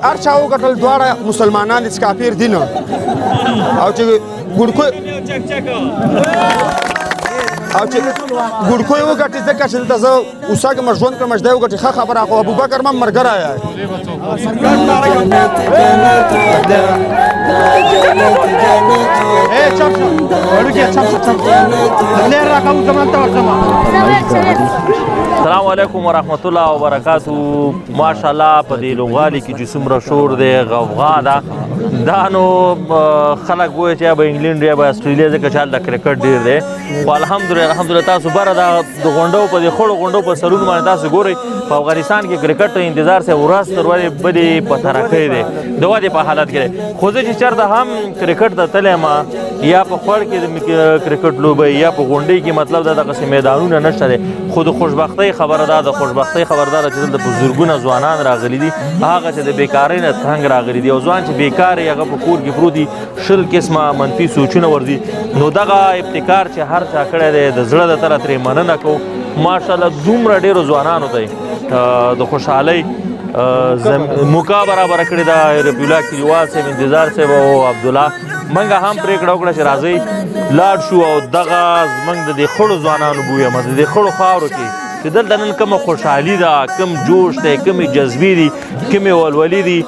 هر چا وګټل دواړه مسلمانان دي چې کافر دي نه او چې او چې ګوډکوی وګټي ځکه چې دلته زه اوسېږم ژوند کړم چې دی وګټي ښه خبره خو ابوبکر هم ملګری السلام علیکم ورحمت الله وبرکاتو. ماشاءالله په دې لوبغالي کې چې څومره شور دی غوغا ده دا نو خلک وایي چې یا به انګلینډ یا به استرالیا ځکه چې هلته کرکټ ډېر دی خو الحمدلله تاسو بره دا د غونډو په دې خړو غونډو په سرونو باندې تاسو ګورئ په افغانستان کې کرکټ ته انتظار سه ورځ تر ورځې بدې په ترقۍ دی د ودې په حالت کې دی خو زه چې چېرته هم کرکټ ته تللی یم یا په خوړ کې د کرکټ لوبه یا په غونډۍ کې مطلب دا دغسې میدانونه نشته دی خو د خوشبختۍ خبره ده د خوشبختۍ خبره ده چې دلته په زرګونه ځوانان راغلي دي هغه چې د بیکارۍ نه تنګ راغلي دي او ځوان چې بیکار یې هغه په کور کې پروت دي 20 قسمه منفي سوچونه ورځي نو دغه ابتکار چې هر چا کړی دی د زړه د طرف ترې مننه کوو ماشاءالله دومره ډېرو ځوانانو ته د خوشحالۍ موقع برابره کړې ده رفیع الله کلیوال صاحب انتظار صاحب او عبدالله موږ هم پرېکړه وکړه چې راځئ لاړ شو او دغه زموږ د دې خړو ځوانانو بویم د دې خړو خاورو کې چې دلته نن کومه خوشحالي ده کوم جوش دی کومې جذبې دي کومې ولولې دي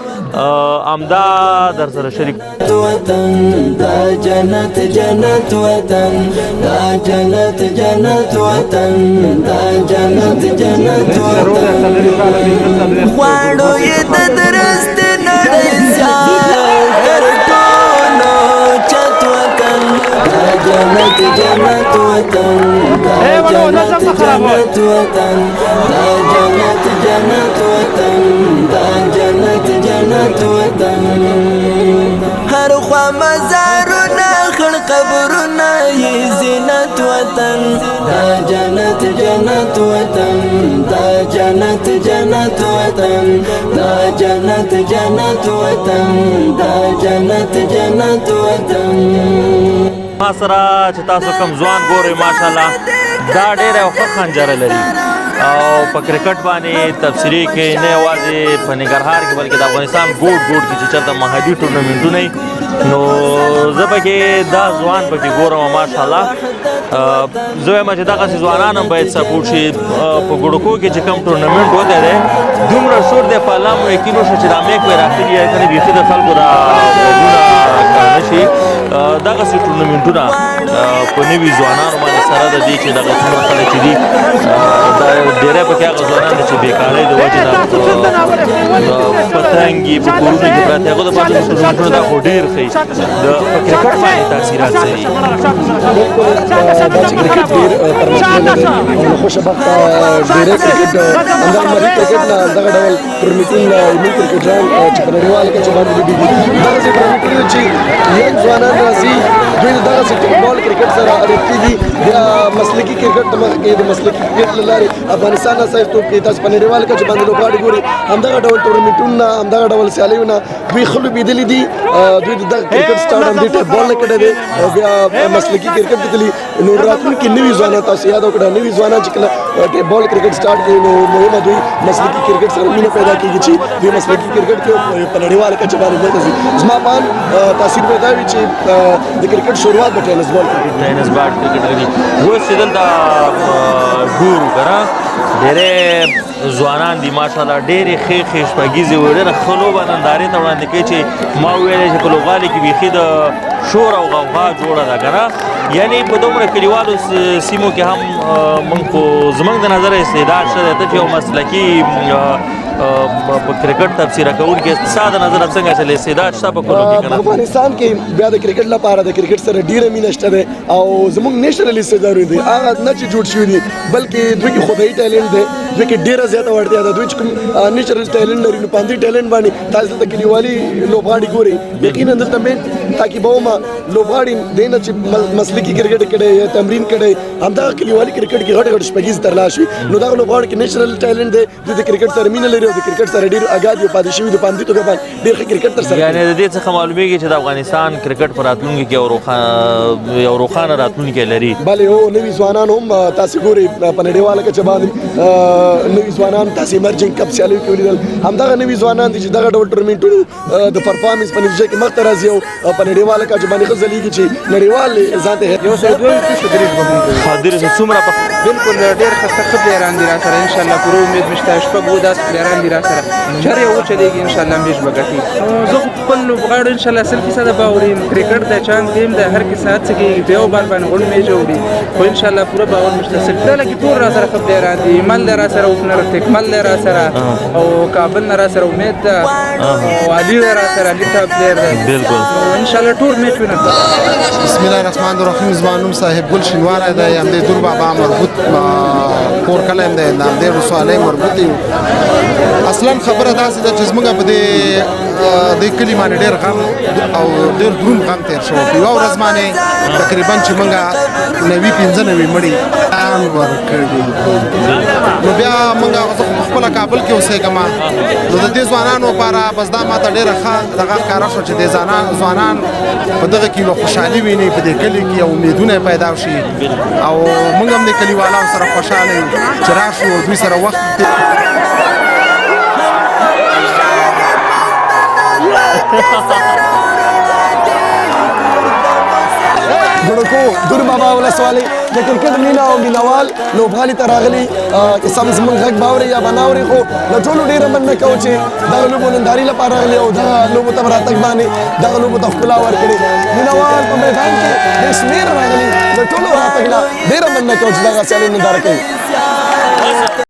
امدا در سره شریک وطن دا جنت جنت وطن دا جنت جنت وطن دا جنت جنت وطن غواړو یې د درست نړۍ سیال تر ټولو چت وطن دا جنت جنت وطن دا جنت جنت وطن دا جنت جنت وطن دا جنت جنت وطن هر خوا مزارونه خړ قبرونه یې زینت وطن دا جنت جنت وطن دا جنت جنت وطن دا جنت جنت وطن دا جنت جنت وطن ما سره چې تاسو کوم ځوان ګورئ ماشاءالله دا ډېره ښه خنجره لري او په کرکټ باندې تبصرې کوي نه یوازې په ننګرهار کې بلکې د افغانستان ګوټ ګوټ کې چې چېرته محلي ټورنمنټونه وي نو زه پکې دا ځوان پکې ګورم ماشاءالله زه وایم چې دغسې ځوانان هم باید سپورټ شي په ګوډکو کې چې کوم ټورنمنټ وتی دی دومره شور دی په الله مو یقین وشو چې دا میک به راغلي یا کنه بیخي د خلکو دا غوږونه نه شي دغسې ټورنمنټونه په نوي ځوانانو باندې سره د دې چې دغه څومره خلک چې دي دا ډېری پکې هغه ځوانان دي چې بېکارۍ د وجې نه په تنګ په کورونو کې پراته هغو دپاره ټورنمنټونه دا خو ډېر ښه د په کرکټ باندې تاثیرات څه دي دا چې کرکټ ډېر پرمختللی دی او خوشبخته ډېری کرکټ همدغه ملي کرکټ نه دغه ډول ټورنمنټونه علمي کرکټران چې په نړیواله کچه باندې لوبېږي دغسې ټورنمنټونه چې ینګ ځوانان راځي دوی دغسې ټیمبال کرکټ سره عادت کېږي بیا مسلکي کرکټ ته مخکې د مسلکي کرکټ له لارې افغانستان استازیتوب کوي تاسو په نړیواله کچه باندې لوبغاړي ګورئ همدغه ډول ټورنمنټونه همدغه ډول سیالیونه دوی ښه لوبېدلي دي دوی د دغه کرکټ سټارټ همدې ټایپ بال نه کړی دی او بیا مسلکي کرکټ ته تللي نو راتلونکي نوي ځوانان تاسو یاد وکړه نوي ځوانان چې کله ټایپ بال کرکټ سټارټ کوي نو مهمه دوی مسلکي کرکټ سره مینه پیدا کېږي چې دوی مسلکي کرکټ کې په نړیواله کچه باندې ورته ځي زما په تاثیر به دا وي چې د کرکټ شروعات به ټینس بال کرکټ کرکټ کوي اوس چې دلته ګورو که نه ډېری ځوانان دي ماشاءالله ډېرې ښې ښې شپږیزې وي ډېره ښه لوبه نندارې ته وړاندې کوي چې ما وویلی چې په لوبغالي کې بیخي د شور او غوغا جوړه ده که نه یعنې په دومره کلیوالو سیمو کې هم موږ خو زموږ د نظره استعداد شته دی ته چې یو مسلکي په کرکټ تبصره کوونکي ستا د نظره څنګه چې استعداد شته په کلو کې که نه افغانستان کې بیا د کرکټ لپاره د کرکټ سره ډېره مینه شته دی او زموږ نیشنل استعدادونه دي هغه نه چې جوړ شوي دي بلکې دوی کې خدایي ټیلنټ دی دوی کې ډېره زیاته وړتیا ده دوی چې کوم نیچرل ټیلنټ لري نو په همدې ټیلنټ باندې تاسو دلته کلیوالي لوبغاړي ګورئ یقینا دلته مین تعقیبومه لوبغاړي دی نه چې مسلکي کرکټ کړی یا تمرین کړی همدغه کلیوالي کرکټ کې غټ غټ شپږیز ترلاسه شوي نو دغه لوبغاړو کې نیچرل ټیلنټ دی دوی د کرکټ سره مینه لري ډېر د کرکټ سره ډېر اګاد یو پاتې شوي د پاندې توګه باندې ډېر ښه کرکټ تر سره یعنې د دې څخه معلومیږي چې د افغانستان کرکټ په راتلونکي کې یو روښانه راتلونکی لري. بلې هو نوي ځوانان هم تاسې ګورئ په نړیواله کچه باندې نوي ځوانان تاسې ایمرجنګ کپ سیالیو کې ولیدل. همدغه نوي ځوانان دي چې دغه ډول ټورنمنټونو د پرفارمنس په نتیجه کې مخته راځي او په نړیواله کچه باندې ښه ځلیږي چې نړیوال ځان ته یو سل دوه ویشت درېږ به درېږ څومره بالکل ډېر ښه پلیران دي را سره انشاءالله پوره امید مې شته شپږ اووه داسې پلیران دي را سره چې هر یو وچلېږي انشاءالله میچ به ګټي. زه خو خپل لوبغاړو انشاءالله 100% باور یم کرکټ د چانس گیم د هر کس هڅه کوي په یو بال باندې غونډ میچ وړي خو انشاءالله پوره باور مې شته. سلسله کې ټول را سره ښه پلیران دي. ایمل دی را سره اوپنر تکمل دی را سره او کابل نه را سره امید ده او علي دی را سره علي ټاپ پلیر دی. بالکل انشاءالله ټول میچ وینر. بسم الله الرحمن الرحیم. زما نوم صاحب ګل شینواری دی. همدې دور بابا مربوط کور کلی یم دی د همدې ولسوالۍ مربوط یو. اصلا خبره داسې ده چې زموږ په دې کلي باندې ډېر غم او ډېر دروند غم تېر شو. په یوه ورځ باندې تقریبا چې موږ 90-95 مړي ورکړي. نو بیا موږ زه په خپله کابل کې اوسېږم نو د دې ځوانانو لپاره بس دا ماته ډېره ښه دغه ښکاره شوه چې دې ځوانان په دغه کې یوه خوشحالي ویني په دې کلي کې امیدونه پیدا شي او موږ هم د کلیوالو سره خوشحاله یو چې راشو دوی سره وخت ګړکو دور بابا ولسوالۍ د کرکټ مینا او مینوال لوبغالي ته راغلي که سم زموږ غږ باوري یا به ناوري خو له ټولو ډېره مننه کوو چې دغه لوبو ننداري لپاره راغلي او دغه لوبو ته راتګ باندې دغه لوبو ته ښکلا ورکړې. مینوال په میدان کې ډېر شمېر راغلي د ټولو راتګ نه ډېره مننه کوو چې دغه سیالي ننداره کوي.